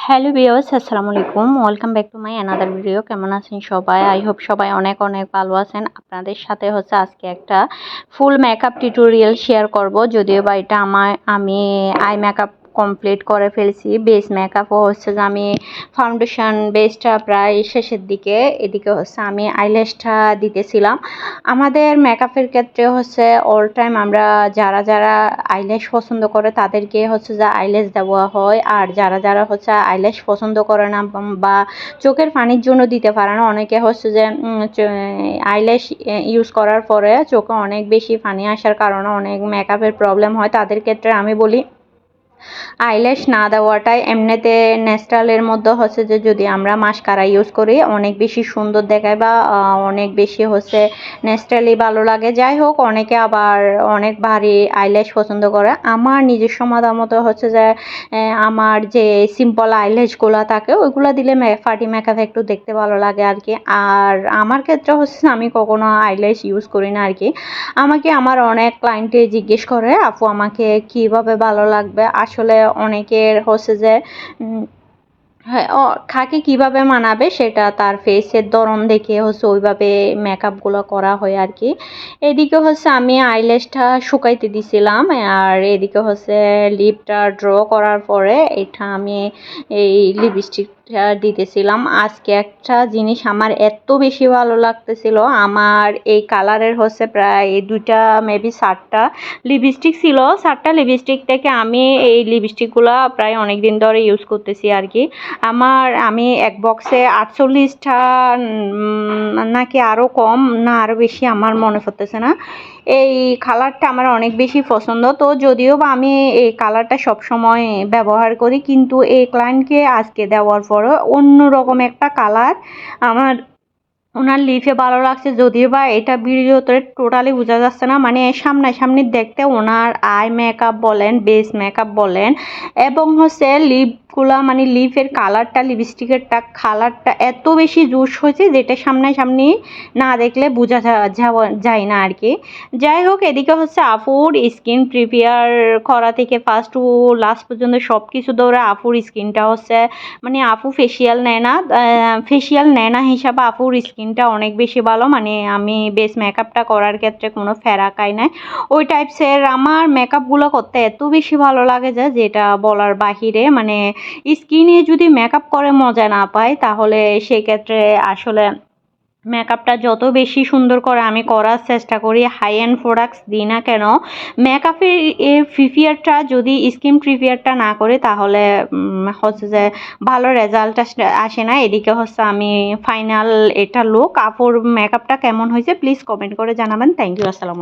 Hello viewers, আসসালামু আলাইকুম। Welcome back to my another video. কেমন আছেন সবাই? আই হোপ সবাই অনেক অনেক ভালো আছেন। আপনাদের সাথে আজকে একটা ফুল মেকআপ টিউটোরিয়াল শেয়ার করব। যদিও বা এটা আমি আই মেকআপ কমপ্লিট করে ফেলছি। বেস মেকআপও যে আমি ফাউন্ডেশন বেসটা প্রায় শেষের দিকে, এদিকে আমি আইল্যাশটা দিতেছিলাম। আমাদের মেকআপের ক্ষেত্রে অল টাইম আমরা যারা যারা আইল্যাশ পছন্দ করে তাদেরকে যে আইল্যাশ দেওয়া হয়, আর যারা যারা আইল্যাশ পছন্দ করে না বা চোখের পানির জন্য দিতে পারে না, অনেকে যে আইল্যাশ ইউজ করার পরে চোখে অনেক বেশি পানি আসার কারণে অনেক মেকআপের প্রবলেম হয়। তাদের ক্ষেত্রে আমি বলি আইল্যাশ না দেওয়াটাই এমনিতে ন্যাচারালের মধ্যে যে যদি আমরা মাস্কারা ইউজ করি অনেক বেশি সুন্দর দেখায় বা অনেক বেশি ন্যাচারালি ভালো লাগে। যাই হোক, অনেকে আবার অনেক ভারী আইল্যাশ পছন্দ করে। আমার নিজস্ব মতামত যে আমার যে সিম্পল আইল্যাশগুলো থাকে ওইগুলো দিলে ফার্টি মেকআপ একটু দেখতে ভালো লাগে আর কি। আর আমার ক্ষেত্রে আমি কখনো আইল্যাশ ইউজ করি না আর কি। আমাকে আমার অনেক ক্লায়েন্টে জিজ্ঞেস করে আপু আমাকে কিভাবে ভালো লাগবে। আসলে অনেকের যে হ্যাঁ, কাকে কিভাবে মানাবে সেটা তার ফেসের ধরন দেখে ওইভাবে মেকআপগুলো করা হয় আর কি। এদিকে আমি আইল্যাশটা শুকাইতে দিছিলাম, আর এদিকে লিপটা ড্র করার পরে এটা আমি এই লিপস্টিকটা দিতেছিলাম। আজকে একটা জিনিস আমার এত বেশি ভালো লাগতেছিল, আমার এই কালারের প্রায় দুইটা মেবি 7টা লিপস্টিক ছিল। 7টা লিপস্টিক থেকে আমি এই লিপস্টিকগুলো প্রায় অনেক দিন ধরে ইউজ করতেছি আর কি। আমি এক বক্সে 48টা নাকি আরও কম না আরও বেশি আমার মনে পড়তেছে না। এই কালারটা আমার অনেক বেশি পছন্দ। তো যদিও বা আমি এই কালারটা সবসময় ব্যবহার করি, কিন্তু এই ক্লায়েন্টকে আজকে দেওয়ার পরে অন্যরকম একটা কালার আমার ওনার লিপে ভালো লাগছে। যদিও বা এটা ভিডিওতে টোটালি বোঝা যাচ্ছে না, মানে সামনাসামনি দেখতে ওনার আই মেকআপ বলেন, বেস মেকআপ বলেন, এবং লিপগুলা মানে লিপের কালারটা, লিপস্টিকেরটা কালারটা এত বেশি জুস হয়েছে যেটা সামনাসামনি না দেখলে বোঝা যায় না আর কি। যাই হোক, এদিকে আপুর স্কিন প্রিপেয়ার করা থেকে ফার্স্ট টু লাস্ট পর্যন্ত সব কিছু ধরে আপুর স্কিনটা মানে আপু ফেসিয়াল নেয় না হিসাবে আপুর স্কিনটা অনেক বেশি ভালো। মানে আমি বেস মেকআপটা করার ক্ষেত্রে কোনো ফেরাকাই নাই। ওই টাইপসের আমার মেকআপগুলো করতে এত বেশি ভালো লাগে যেটা বলার বাহিরে। মানে স্কিনে যদি মেকআপ করে মজা না পায় তাহলে সেক্ষেত্রে আসলে মেকআপটা যত বেশি সুন্দর করে আমি করার চেষ্টা করি, হাই এন্ড প্রোডাক্টস দিই না কেন, মেকআপের প্রিপেয়ারটা যদি স্কিন প্রিপেয়ারটা না করি তাহলে যে ভালো রেজাল্ট আসে না। এদিকে আমি ফাইনাল এটা লুক। আপুর মেকআপটা কেমন হয়েছে প্লিজ কমেন্ট করে জানাবেন। থ্যাংক ইউ, আসসালামু আলাইকুম।